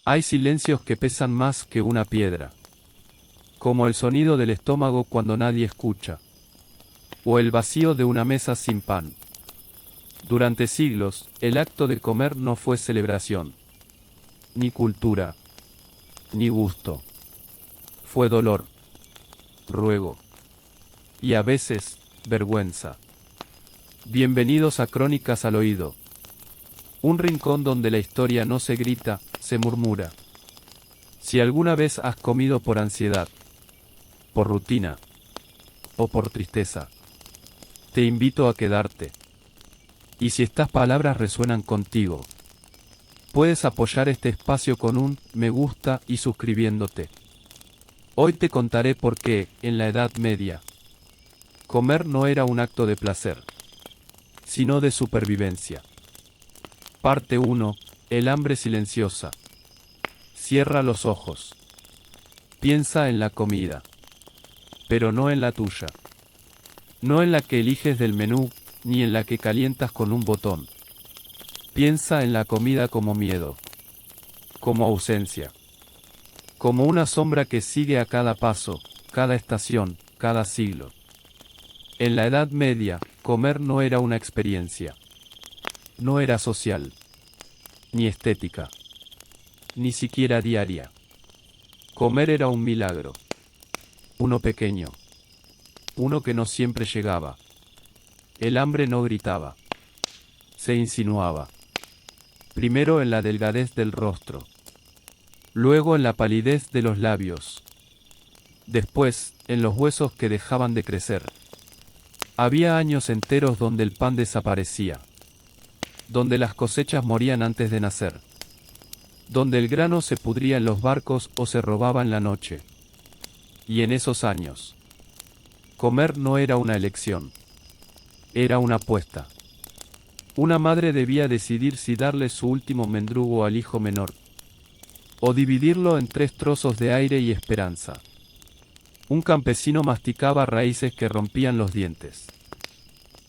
Hay silencios que pesan más que una piedra, como el sonido del estómago cuando nadie escucha, o el vacío de una mesa sin pan. Durante siglos, el acto de comer no fue celebración, ni cultura, ni gusto. Fue dolor, ruego, y a veces, vergüenza. Bienvenidos a Crónicas al Oído, un rincón donde la historia no se grita, se murmura. Si alguna vez has comido por ansiedad, por rutina, o por tristeza, te invito a quedarte. Y si estas palabras resuenan contigo, puedes apoyar este espacio con un me gusta y suscribiéndote. Hoy te contaré por qué, en la Edad Media, comer no era un acto de placer, sino de supervivencia. Parte 1. El hambre silenciosa. Cierra los ojos. Piensa en la comida, pero no en la tuya. No en la que eliges del menú, ni en la que calientas con un botón. Piensa en la comida como miedo, como ausencia, como una sombra que sigue a cada paso, cada estación, cada siglo. En la Edad Media, comer no era una experiencia. No era social, ni estética, ni siquiera diaria. Comer era un milagro. Uno pequeño. Uno que no siempre llegaba. El hambre no gritaba. Se insinuaba. Primero en la delgadez del rostro. Luego en la palidez de los labios. Después, en los huesos que dejaban de crecer. Había años enteros donde el pan desaparecía. Donde las cosechas morían antes de nacer. Donde el grano se pudría en los barcos o se robaba en la noche. Y en esos años, comer no era una elección. Era una apuesta. Una madre debía decidir si darle su último mendrugo al hijo menor, o dividirlo en 3 trozos de aire y esperanza. Un campesino masticaba raíces que rompían los dientes.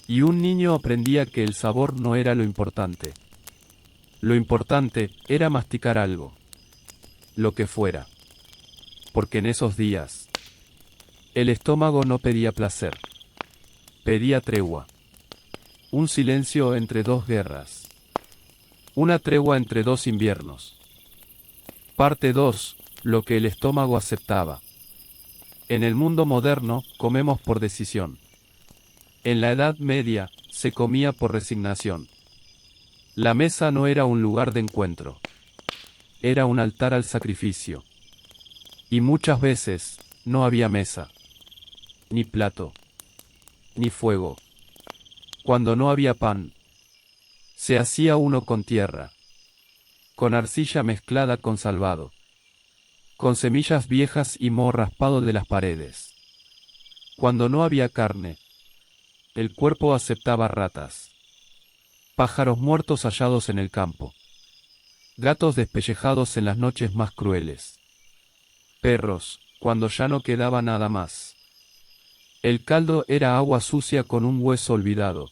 Y un niño aprendía que el sabor no era lo importante. Lo importante era masticar algo. Lo que fuera. Porque en esos días, el estómago no pedía placer. Pedía tregua. Un silencio entre 2 guerras. Una tregua entre 2 inviernos. Parte 2. Lo que el estómago aceptaba. En el mundo moderno, comemos por decisión. En la Edad Media, se comía por resignación. La mesa no era un lugar de encuentro. Era un altar al sacrificio. Y muchas veces, no había mesa. Ni plato. Ni fuego. Cuando no había pan, se hacía uno con tierra. Con arcilla mezclada con salvado. Con semillas viejas y moho raspado de las paredes. Cuando no había carne, el cuerpo aceptaba ratas. Pájaros muertos hallados en el campo. Gatos despellejados en las noches más crueles. Perros, cuando ya no quedaba nada más. El caldo era agua sucia con un hueso olvidado.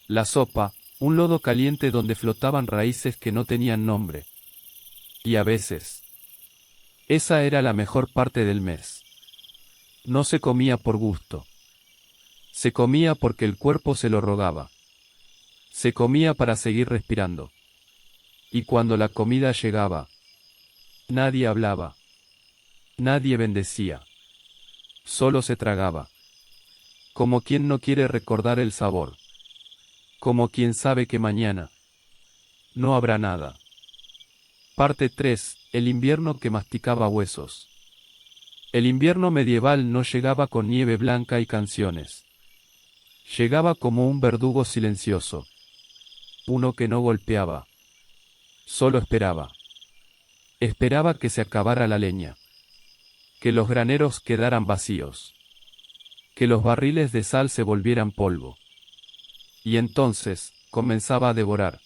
La sopa, un lodo caliente donde flotaban raíces que no tenían nombre. Y a veces, esa era la mejor parte del mes. No se comía por gusto. Se comía porque el cuerpo se lo rogaba. Se comía para seguir respirando. Y cuando la comida llegaba, nadie hablaba. Nadie bendecía. Solo se tragaba. Como quien no quiere recordar el sabor. Como quien sabe que mañana no habrá nada. Parte 3. El invierno que masticaba huesos. El invierno medieval no llegaba con nieve blanca y canciones. Llegaba como un verdugo silencioso. Uno que no golpeaba. Solo esperaba. Esperaba que se acabara la leña. Que los graneros quedaran vacíos. Que los barriles de sal se volvieran polvo. Y entonces, comenzaba a devorar.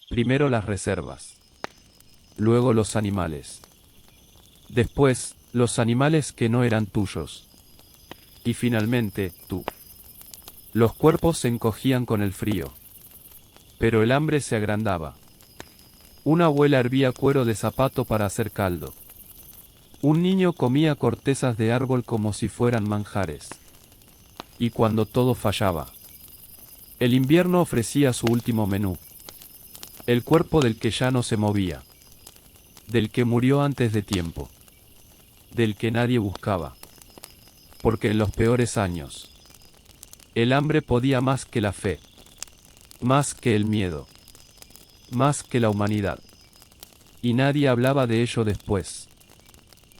Primero las reservas. Luego los animales. Después, los animales que no eran tuyos. Y finalmente, tú. Los cuerpos se encogían con el frío. Pero el hambre se agrandaba. Una abuela hervía cuero de zapato para hacer caldo. Un niño comía cortezas de árbol como si fueran manjares. Y cuando todo fallaba, el invierno ofrecía su último menú. El cuerpo del que ya no se movía. Del que murió antes de tiempo. Del que nadie buscaba. Porque en los peores años, el hambre podía más que la fe. Más que el miedo. Más que la humanidad. Y nadie hablaba de ello después.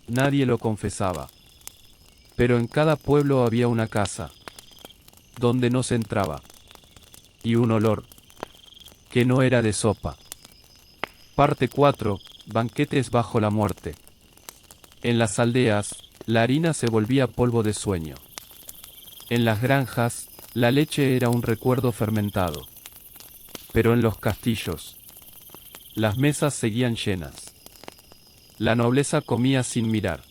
Nadie lo confesaba. Pero en cada pueblo había una casa, donde no se entraba. Y un olor, que no era de sopa. Parte 4. Banquetes bajo la muerte. En las aldeas, la harina se volvía polvo de sueño. En las granjas, la leche era un recuerdo fermentado. Pero en los castillos, las mesas seguían llenas. La nobleza comía sin mirar.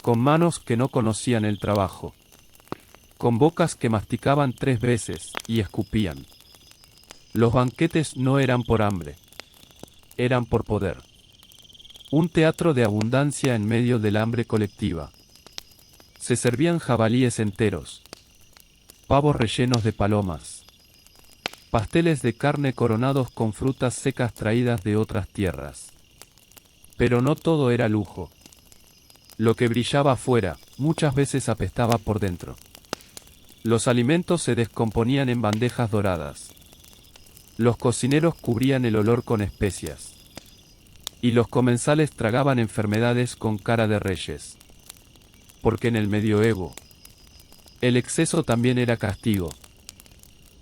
Con manos que no conocían el trabajo. Con bocas que masticaban 3 veces y escupían. Los banquetes no eran por hambre. Eran por poder. Un teatro de abundancia en medio del hambre colectiva. Se servían jabalíes enteros. Pavos rellenos de palomas. Pasteles de carne coronados con frutas secas traídas de otras tierras. Pero no todo era lujo. Lo que brillaba afuera, muchas veces apestaba por dentro. Los alimentos se descomponían en bandejas doradas. Los cocineros cubrían el olor con especias. Y los comensales tragaban enfermedades con cara de reyes. Porque en el medioevo, el exceso también era castigo.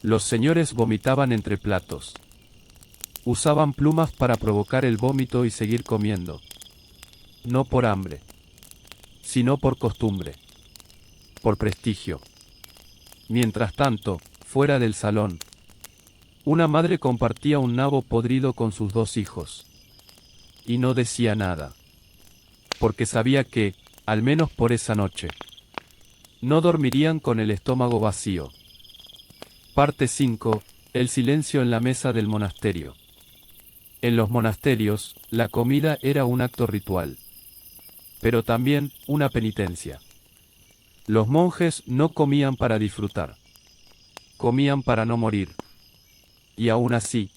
Los señores vomitaban entre platos. Usaban plumas para provocar el vómito y seguir comiendo. No por hambre, sino por costumbre. Por prestigio. Mientras tanto, fuera del salón, una madre compartía un nabo podrido con sus 2 hijos. Y no decía nada. Porque sabía que, al menos por esa noche, no dormirían con el estómago vacío. Parte 5. El silencio en la mesa del monasterio. En los monasterios, la comida era un acto ritual. Pero también, una penitencia. Los monjes no comían para disfrutar. Comían para no morir. Y aún así,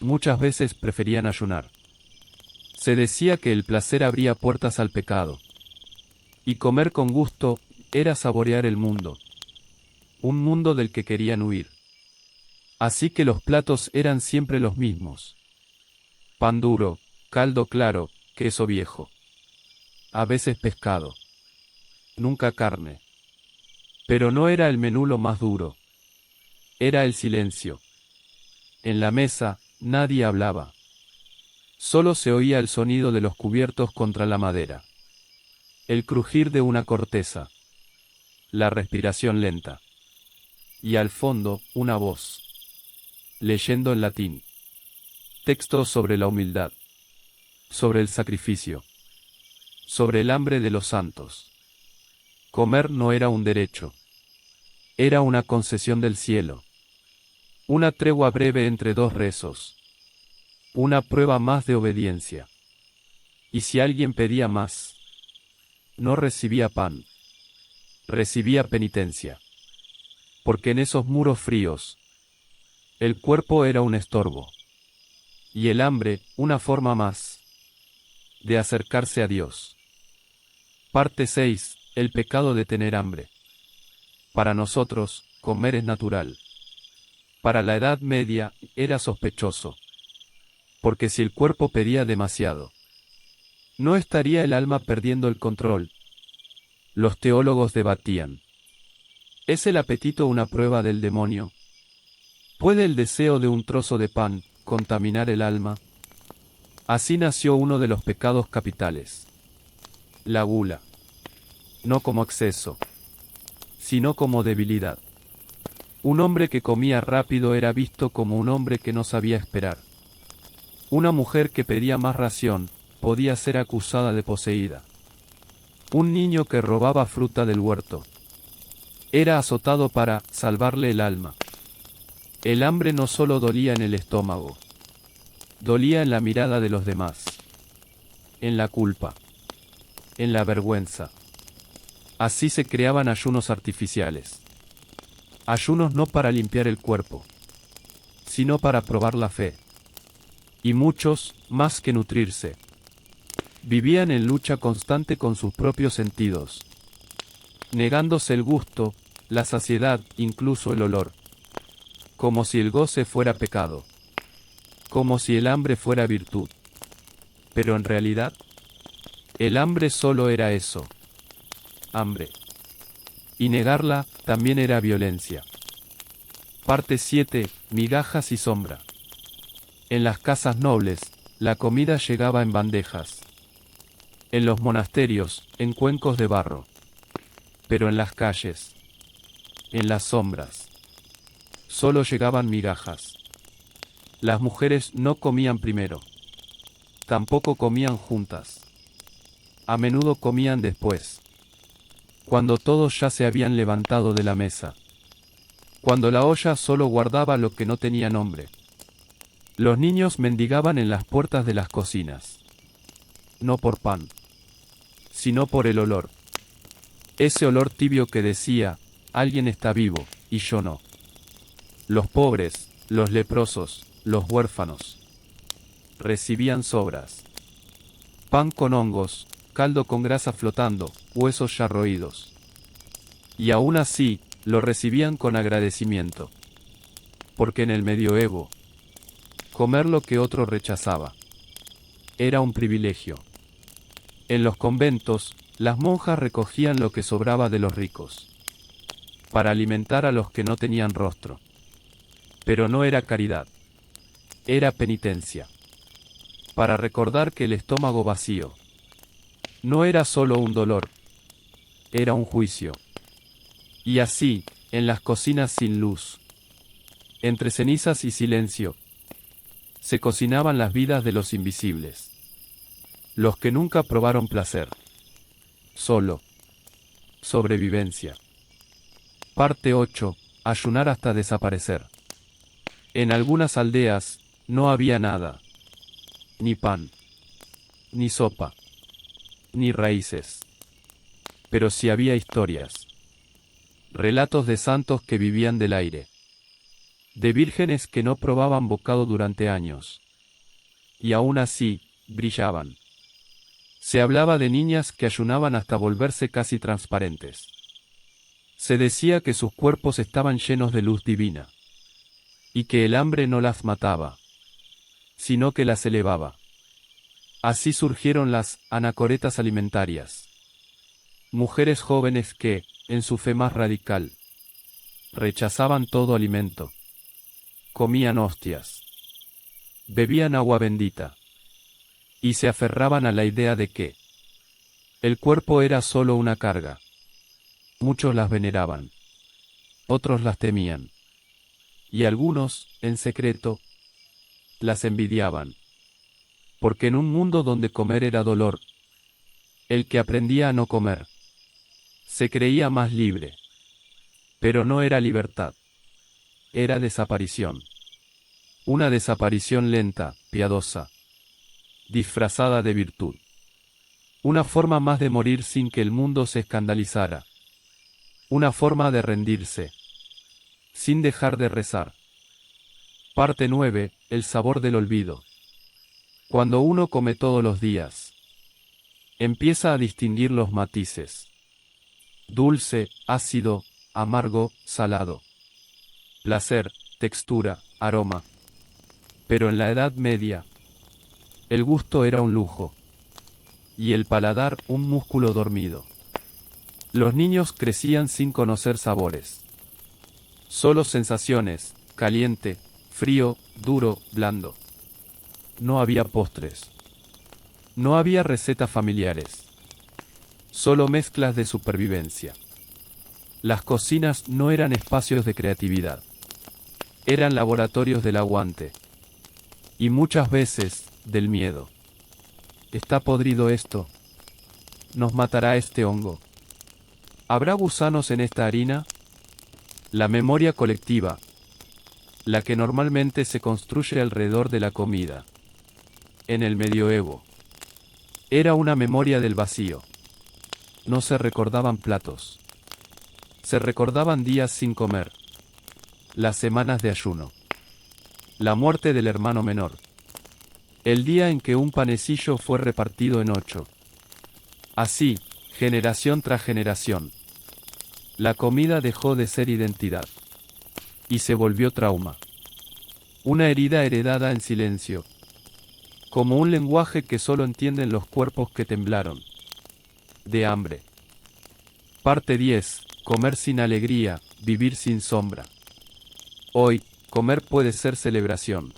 muchas veces preferían ayunar. Se decía que el placer abría puertas al pecado. Y comer con gusto, era saborear el mundo. Un mundo del que querían huir. Así que los platos eran siempre los mismos. Pan duro, caldo claro, queso viejo. A veces pescado. Nunca carne. Pero no era el menú lo más duro. Era el silencio. En la mesa, nadie hablaba. Solo se oía el sonido de los cubiertos contra la madera. El crujir de una corteza. La respiración lenta. Y al fondo, una voz. Leyendo en latín. Textos sobre la humildad. Sobre el sacrificio. Sobre el hambre de los santos. Comer no era un derecho. Era una concesión del cielo. Una tregua breve entre 2 rezos. Una prueba más de obediencia. Y si alguien pedía más, no recibía pan. Recibía penitencia. Porque en esos muros fríos, el cuerpo era un estorbo. Y el hambre, una forma más de acercarse a Dios. Parte 6. El pecado de tener hambre. Para nosotros, comer es natural. Para la Edad Media, era sospechoso. Porque si el cuerpo pedía demasiado, ¿no estaría el alma perdiendo el control? Los teólogos debatían. ¿Es el apetito una prueba del demonio? ¿Puede el deseo de un trozo de pan contaminar el alma? Así nació uno de los pecados capitales. La gula. No como exceso, sino como debilidad. Un hombre que comía rápido era visto como un hombre que no sabía esperar. Una mujer que pedía más ración, podía ser acusada de poseída. Un niño que robaba fruta del huerto era azotado para salvarle el alma. El hambre no solo dolía en el estómago, dolía en la mirada de los demás, en la culpa, en la vergüenza. Así se creaban ayunos artificiales. Ayunos no para limpiar el cuerpo, sino para probar la fe. Y muchos, más que nutrirse, vivían en lucha constante con sus propios sentidos, negándose el gusto, la saciedad, incluso el olor. Como si el goce fuera pecado. Como si el hambre fuera virtud. Pero en realidad, el hambre solo era eso. Hambre. Y negarla también era violencia. Parte 7. Migajas y sombra. En las casas nobles, la comida llegaba en bandejas. En los monasterios, en cuencos de barro. Pero en las calles, en las sombras, solo llegaban migajas. Las mujeres no comían primero. Tampoco comían juntas. A menudo comían después. Cuando todos ya se habían levantado de la mesa. Cuando la olla solo guardaba lo que no tenía nombre. Los niños mendigaban en las puertas de las cocinas. No por pan, sino por el olor. Ese olor tibio que decía, alguien está vivo, y yo no. Los pobres, los leprosos, los huérfanos, recibían sobras. Pan con hongos, caldo con grasa flotando, huesos ya roídos. Y aún así, lo recibían con agradecimiento. Porque en el medioevo, comer lo que otro rechazaba era un privilegio. En los conventos, las monjas recogían lo que sobraba de los ricos, para alimentar a los que no tenían rostro. Pero no era caridad. Era penitencia. Para recordar que el estómago vacío no era solo un dolor, era un juicio. Y así, en las cocinas sin luz, entre cenizas y silencio, se cocinaban las vidas de los invisibles. Los que nunca probaron placer. Solo sobrevivencia. Parte 8. Ayunar hasta desaparecer. En algunas aldeas, no había nada. Ni pan. Ni sopa. Ni raíces. Pero sí había historias. Relatos de santos que vivían del aire. De vírgenes que no probaban bocado durante años. Y aún así, brillaban. Se hablaba de niñas que ayunaban hasta volverse casi transparentes. Se decía que sus cuerpos estaban llenos de luz divina. Y que el hambre no las mataba, sino que las elevaba. Así surgieron las anacoretas alimentarias. Mujeres jóvenes que, en su fe más radical, rechazaban todo alimento. Comían hostias. Bebían agua bendita. Y se aferraban a la idea de que el cuerpo era solo una carga. Muchos las veneraban. Otros las temían. Y algunos, en secreto, las envidiaban. Porque en un mundo donde comer era dolor, el que aprendía a no comer se creía más libre. Pero no era libertad. Era desaparición. Una desaparición lenta, piadosa, disfrazada de virtud. Una forma más de morir sin que el mundo se escandalizara. Una forma de rendirse, sin dejar de rezar. Parte 9. El sabor del olvido. Cuando uno come todos los días, empieza a distinguir los matices. Dulce, ácido, amargo, salado. Placer, textura, aroma. Pero en la Edad Media, el gusto era un lujo. Y el paladar, un músculo dormido. Los niños crecían sin conocer sabores. Solo sensaciones, caliente, frío, duro, blando. No había postres. No había recetas familiares. Solo mezclas de supervivencia. Las cocinas no eran espacios de creatividad. Eran laboratorios del aguante. Y muchas veces, del miedo. ¿Está podrido esto? ¿Nos matará este hongo? ¿Habrá gusanos en esta harina? La memoria colectiva, la que normalmente se construye alrededor de la comida, En el medioevo. Era una memoria del vacío. No se recordaban platos. Se recordaban días sin comer. Las semanas de ayuno. La muerte del hermano menor. El día en que un panecillo fue repartido en 8. Así, generación tras generación. La comida dejó de ser identidad. Y se volvió trauma. Una herida heredada en silencio. Como un lenguaje que solo entienden los cuerpos que temblaron. De hambre. Parte 10. Comer sin alegría, vivir sin sombra. Hoy, comer puede ser celebración.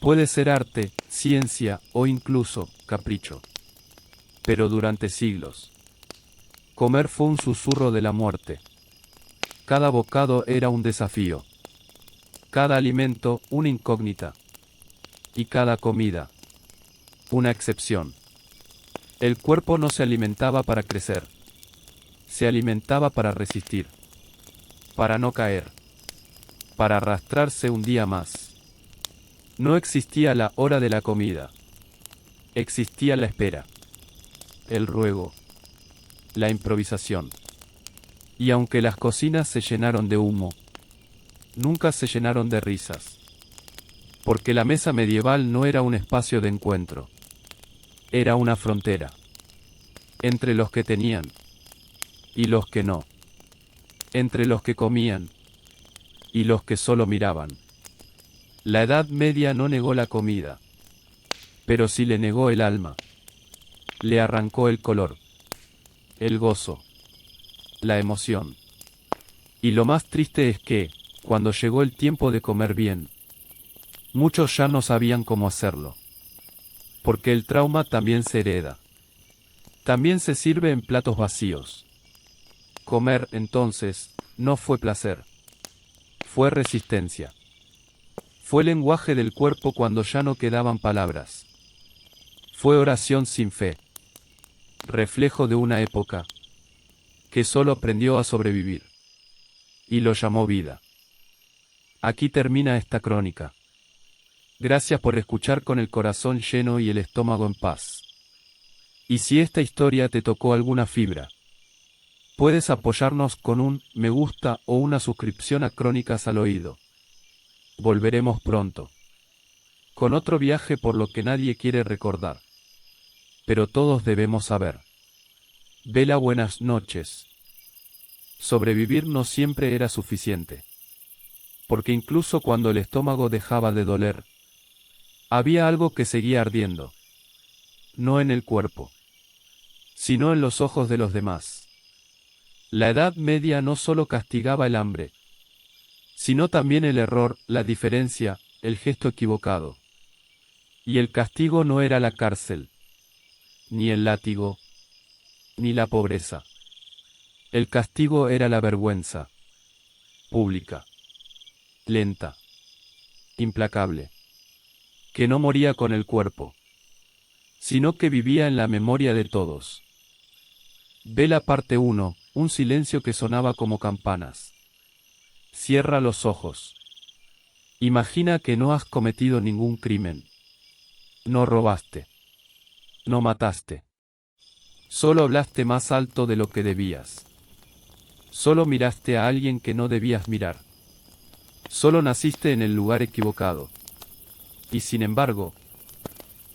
Puede ser arte, ciencia o incluso capricho. Pero durante siglos, comer fue un susurro de la muerte. Cada bocado era un desafío. Cada alimento, una incógnita. Y cada comida, una excepción. El cuerpo no se alimentaba para crecer. Se alimentaba para resistir. Para no caer. Para arrastrarse un día más. No existía la hora de la comida. Existía la espera. El ruego. La improvisación. Y aunque las cocinas se llenaron de humo, nunca se llenaron de risas. Porque la mesa medieval no era un espacio de encuentro. Era una frontera. Entre los que tenían y los que no. Entre los que comían y los que solo miraban. La Edad Media no negó la comida, pero sí le negó el alma. Le arrancó el color, el gozo, la emoción. Y lo más triste es que, cuando llegó el tiempo de comer bien, muchos ya no sabían cómo hacerlo. Porque el trauma también se hereda. También se sirve en platos vacíos. Comer, entonces, no fue placer. Fue resistencia. Fue lenguaje del cuerpo cuando ya no quedaban palabras. Fue oración sin fe. Reflejo de una época que solo aprendió a sobrevivir. Y lo llamó vida. Aquí termina esta crónica. Gracias por escuchar con el corazón lleno y el estómago en paz. Y si esta historia te tocó alguna fibra, puedes apoyarnos con un me gusta o una suscripción a Crónicas al Oído. Volveremos pronto. Con otro viaje por lo que nadie quiere recordar. Pero todos debemos saber. Vela, buenas noches. Sobrevivir no siempre era suficiente. Porque incluso cuando el estómago dejaba de doler, había algo que seguía ardiendo. No en el cuerpo, sino en los ojos de los demás. La Edad Media no solo castigaba el hambre, sino también el error, la diferencia, el gesto equivocado. Y el castigo no era la cárcel, ni el látigo, ni la pobreza. El castigo era la vergüenza, pública, lenta, implacable, que no moría con el cuerpo, sino que vivía en la memoria de todos. Ve la parte 1, un silencio que sonaba como campanas. Cierra los ojos. Imagina que no has cometido ningún crimen. No robaste. No mataste. Solo hablaste más alto de lo que debías. Solo miraste a alguien que no debías mirar. Solo naciste en el lugar equivocado. Y sin embargo,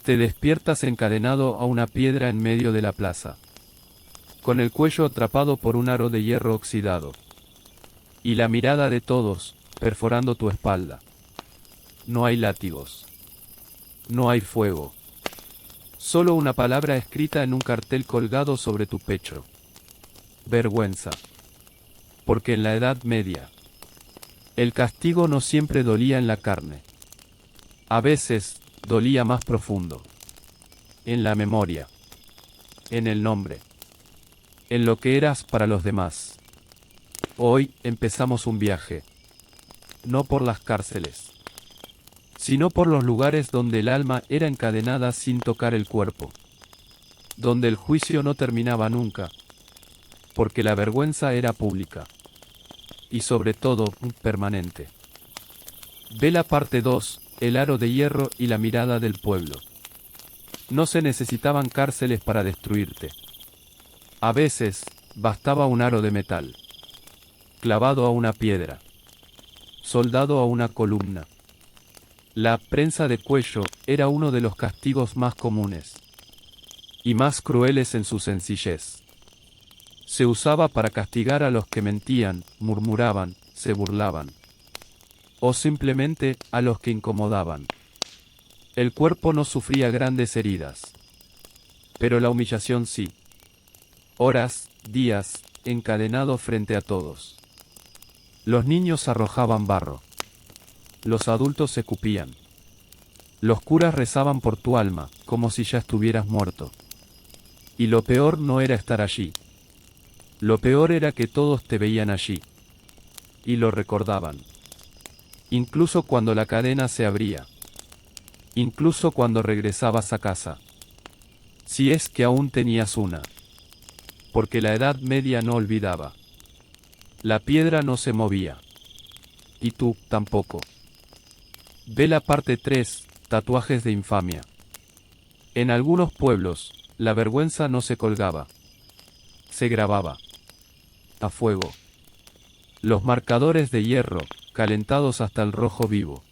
te despiertas encadenado a una piedra en medio de la plaza, con el cuello atrapado por un aro de hierro oxidado. Y la mirada de todos, perforando tu espalda. No hay látigos. No hay fuego. Solo una palabra escrita en un cartel colgado sobre tu pecho. Vergüenza. Porque en la Edad Media, el castigo no siempre dolía en la carne. A veces, dolía más profundo. En la memoria. En el nombre. En lo que eras para los demás. Hoy, empezamos un viaje. No por las cárceles, sino por los lugares donde el alma era encadenada sin tocar el cuerpo. Donde el juicio no terminaba nunca. Porque la vergüenza era pública. Y sobre todo, permanente. Ve la parte 2, el aro de hierro y la mirada del pueblo. No se necesitaban cárceles para destruirte. A veces, bastaba un aro de metal, clavado a una piedra, soldado a una columna. La prensa de cuello era uno de los castigos más comunes y más crueles en su sencillez. Se usaba para castigar a los que mentían, murmuraban, se burlaban, o simplemente a los que incomodaban. El cuerpo no sufría grandes heridas, pero la humillación sí. Horas, días, encadenado frente a todos. Los niños arrojaban barro. Los adultos se escupían. Los curas rezaban por tu alma, como si ya estuvieras muerto. Y lo peor no era estar allí. Lo peor era que todos te veían allí. Y lo recordaban. Incluso cuando la cadena se abría. Incluso cuando regresabas a casa. Si es que aún tenías una. Porque la Edad Media no olvidaba. La piedra no se movía. Y tú, tampoco. Ve la parte 3, tatuajes de infamia. En algunos pueblos, la vergüenza no se colgaba. Se grababa. A fuego. Los marcadores de hierro, calentados hasta el rojo vivo,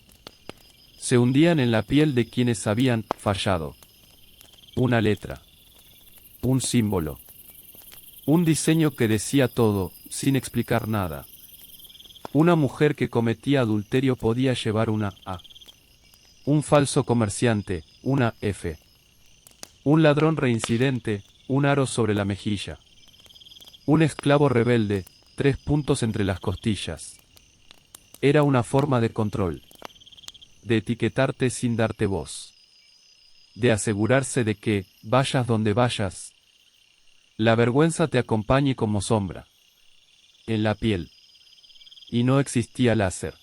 se hundían en la piel de quienes habían fallado. Una letra. Un símbolo. Un diseño que decía todo, sin explicar nada. Una mujer que cometía adulterio podía llevar una A. Un falso comerciante, una F. Un ladrón reincidente, un aro sobre la mejilla. Un esclavo rebelde, 3 puntos entre las costillas. Era una forma de control. De etiquetarte sin darte voz. De asegurarse de que, vayas donde vayas, la vergüenza te acompañe como sombra. En la piel. Y no existía láser.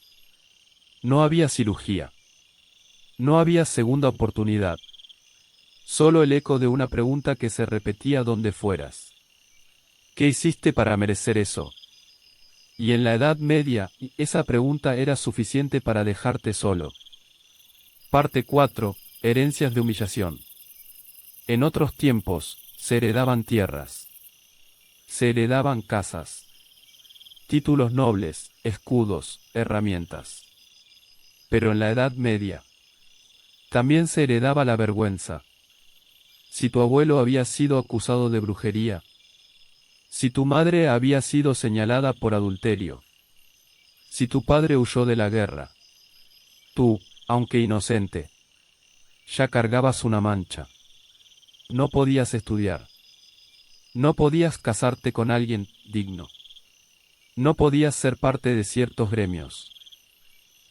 No había cirugía. No había segunda oportunidad. Solo el eco de una pregunta que se repetía donde fueras. ¿Qué hiciste para merecer eso? Y en la Edad Media, esa pregunta era suficiente para dejarte solo. Parte 4. Herencias de humillación. En otros tiempos, se heredaban tierras. Se heredaban casas. Títulos nobles, escudos, herramientas. Pero en la Edad Media, también se heredaba la vergüenza. Si tu abuelo había sido acusado de brujería, si tu madre había sido señalada por adulterio, si tu padre huyó de la guerra, tú, aunque inocente, ya cargabas una mancha. No podías estudiar. No podías casarte con alguien digno. No podías ser parte de ciertos gremios.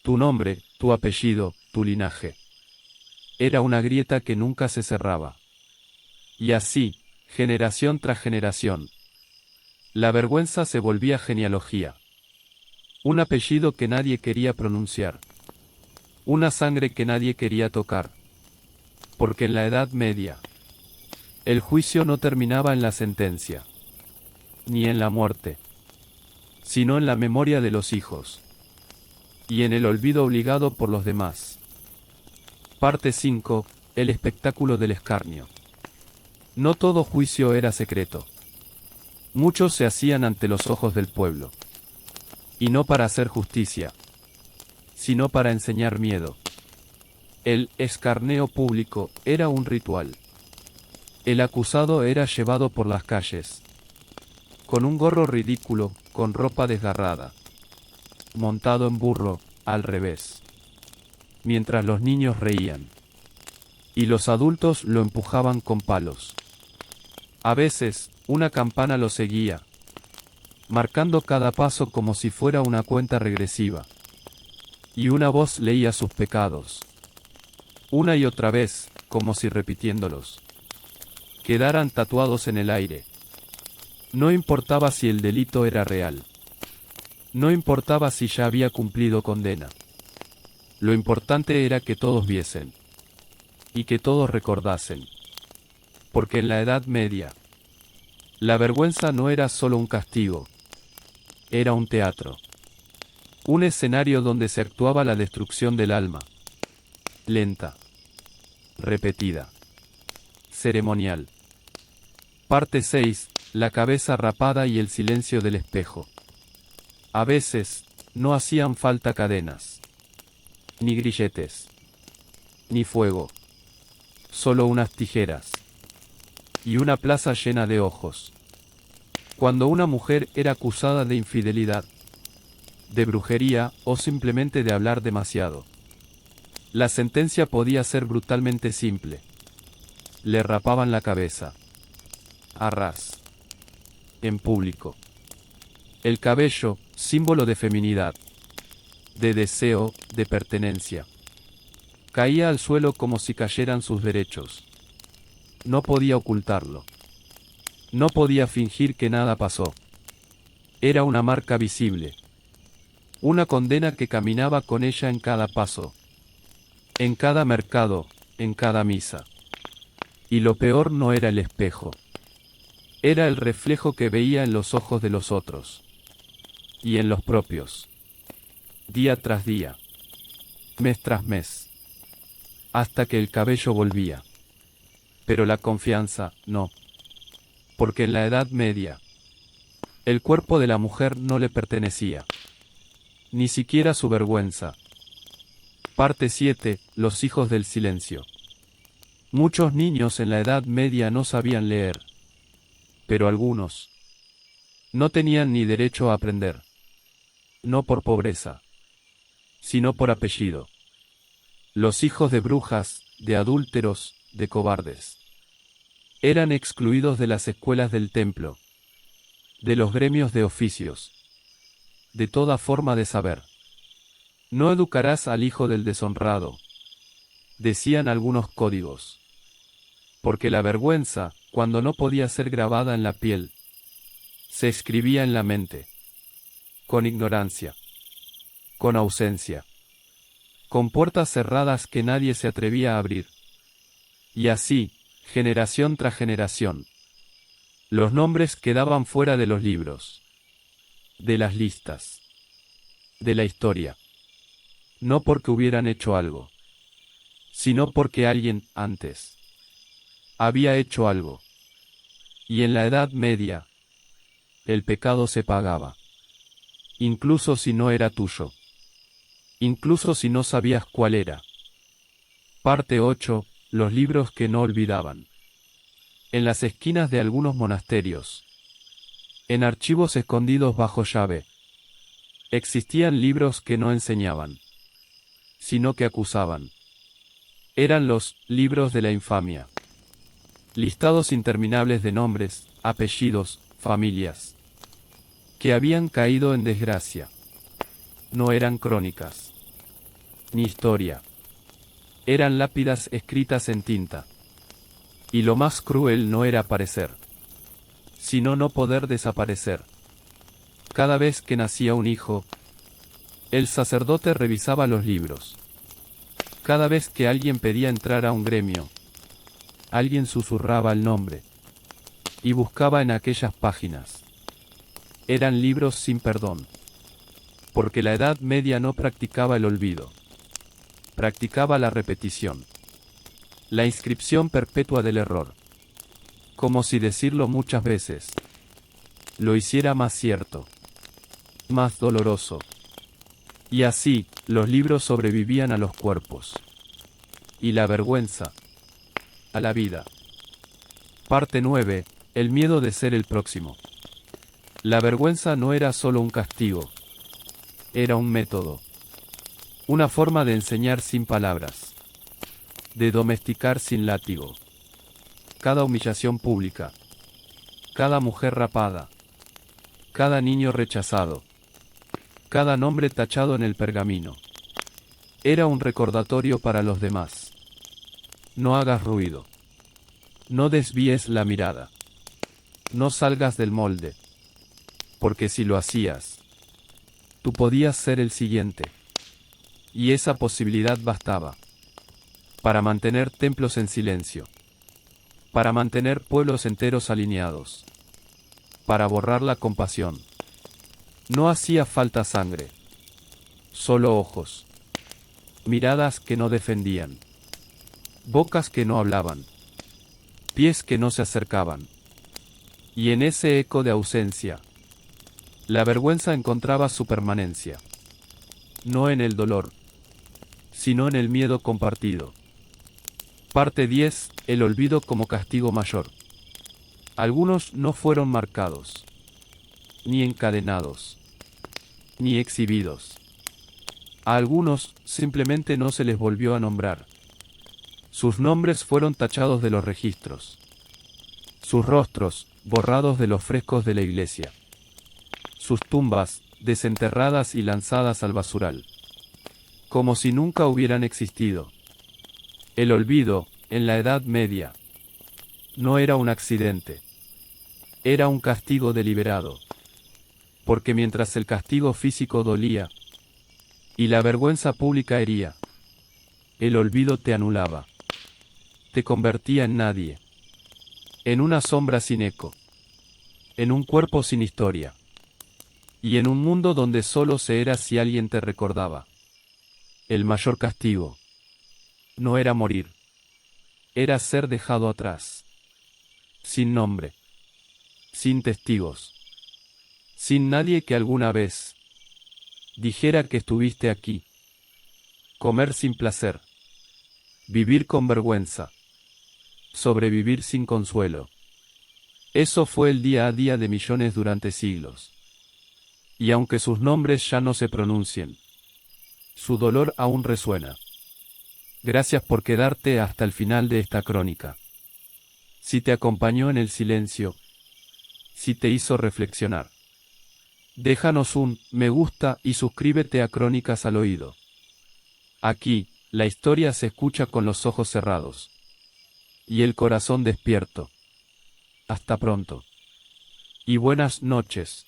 Tu nombre, tu apellido, tu linaje. Era una grieta que nunca se cerraba. Y así, generación tras generación. La vergüenza se volvía genealogía. Un apellido que nadie quería pronunciar. Una sangre que nadie quería tocar. Porque en la Edad Media, el juicio no terminaba en la sentencia, ni en la muerte, sino en la memoria de los hijos, y en el olvido obligado por los demás. Parte 5. El espectáculo del escarnio. No todo juicio era secreto. Muchos se hacían ante los ojos del pueblo. Y no para hacer justicia, sino para enseñar miedo. El escarnio público era un ritual. El acusado era llevado por las calles, con un gorro ridículo, con ropa desgarrada, montado en burro, al revés, mientras los niños reían, y los adultos lo empujaban con palos. A veces, una campana lo seguía, marcando cada paso como si fuera una cuenta regresiva, y una voz leía sus pecados, una y otra vez, como si repitiéndolos quedaran tatuados en el aire. No importaba si el delito era real. No importaba si ya había cumplido condena. Lo importante era que todos viesen. Y que todos recordasen. Porque en la Edad Media, la vergüenza no era solo un castigo. Era un teatro. Un escenario donde se actuaba la destrucción del alma. Lenta. Repetida. ceremonial. Parte 6. La cabeza rapada y el silencio del espejo. A veces, no hacían falta cadenas, ni grilletes, ni fuego. Solo unas tijeras. Y una plaza llena de ojos. Cuando una mujer era acusada de infidelidad, de brujería o simplemente de hablar demasiado, la sentencia podía ser brutalmente simple. Le rapaban la cabeza. A ras. En público. El cabello, símbolo de feminidad, de deseo, de pertenencia, caía al suelo como si cayeran sus derechos. No podía ocultarlo. No podía fingir que nada pasó. Era una marca visible. Una condena que caminaba con ella en cada paso. En cada mercado, en cada misa. Y lo peor no era el espejo. Era el reflejo que veía en los ojos de los otros. Y en los propios. Día tras día. Mes tras mes. Hasta que el cabello volvía. Pero la confianza, no. Porque en la Edad Media, el cuerpo de la mujer no le pertenecía. Ni siquiera su vergüenza. Parte 7. Los hijos del silencio. Muchos niños en la Edad Media no sabían leer. Pero algunos no tenían ni derecho a aprender. No por pobreza, sino por apellido. Los hijos de brujas, de adúlteros, de cobardes. Eran excluidos de las escuelas del templo, de los gremios de oficios, de toda forma de saber. No educarás al hijo del deshonrado, decían algunos códigos. Porque la vergüenza, cuando no podía ser grabada en la piel, se escribía en la mente. Con ignorancia. Con ausencia. Con puertas cerradas que nadie se atrevía a abrir. Y así, generación tras generación. Los nombres quedaban fuera de los libros. De las listas. De la historia. No porque hubieran hecho algo. Sino porque alguien, antes, había hecho algo. Y en la Edad Media, el pecado se pagaba. Incluso si no era tuyo. Incluso si no sabías cuál era. Parte 8. Los libros que no olvidaban. En las esquinas de algunos monasterios. En archivos escondidos bajo llave. Existían libros que no enseñaban. Sino que acusaban. Eran los libros de la infamia. Listados interminables de nombres, apellidos, familias. Que habían caído en desgracia. No eran crónicas. Ni historia. Eran lápidas escritas en tinta. Y lo más cruel no era aparecer, sino no poder desaparecer. Cada vez que nacía un hijo, el sacerdote revisaba los libros. Cada vez que alguien pedía entrar a un gremio, alguien susurraba el nombre. Y buscaba en aquellas páginas. Eran libros sin perdón. Porque la Edad Media no practicaba el olvido. Practicaba la repetición. La inscripción perpetua del error. Como si decirlo muchas veces lo hiciera más cierto. Más doloroso. Y así, los libros sobrevivían a los cuerpos. Y la vergüenza. A la vida. Parte 9. El miedo de ser el próximo. La vergüenza no era solo un castigo. Era un método. Una forma de enseñar sin palabras. De domesticar sin látigo. Cada humillación pública. Cada mujer rapada. Cada niño rechazado. Cada nombre tachado en el pergamino. Era un recordatorio para los demás. No hagas ruido. No desvíes la mirada. No salgas del molde. Porque si lo hacías, tú podías ser el siguiente. Y esa posibilidad bastaba. Para mantener templos en silencio. Para mantener pueblos enteros alineados. Para borrar la compasión. No hacía falta sangre. Solo ojos. Miradas que no defendían. Bocas que no hablaban. pies que no se acercaban. Y en ese eco de ausencia, la vergüenza encontraba su permanencia. No en el dolor, sino en el miedo compartido. Parte 10. El olvido como castigo mayor. Algunos no fueron marcados, ni encadenados, ni exhibidos. A algunos simplemente no se les volvió a nombrar. Sus nombres fueron tachados de los registros. Sus rostros, borrados de los frescos de la iglesia. Sus tumbas, desenterradas y lanzadas al basural. Como si nunca hubieran existido. El olvido, en la Edad Media, no era un accidente. Era un castigo deliberado. Porque mientras el castigo físico dolía, y la vergüenza pública hería, el olvido te anulaba. Te convertía en nadie. En una sombra sin eco. En un cuerpo sin historia. Y en un mundo donde solo se era si alguien te recordaba. El mayor castigo no era morir. Era ser dejado atrás. Sin nombre. Sin testigos. Sin nadie que alguna vez dijera que estuviste aquí. Comer sin placer. Vivir con vergüenza. Sobrevivir sin consuelo. Eso fue el día a día de millones durante siglos. Y aunque sus nombres ya no se pronuncien, su dolor aún resuena. Gracias por quedarte hasta el final de esta crónica. Si te acompañó en el silencio, si te hizo reflexionar, déjanos un me gusta y suscríbete a Crónicas al Oído. Aquí, la historia se escucha con los ojos cerrados y el corazón despierto. Hasta pronto. Y buenas noches.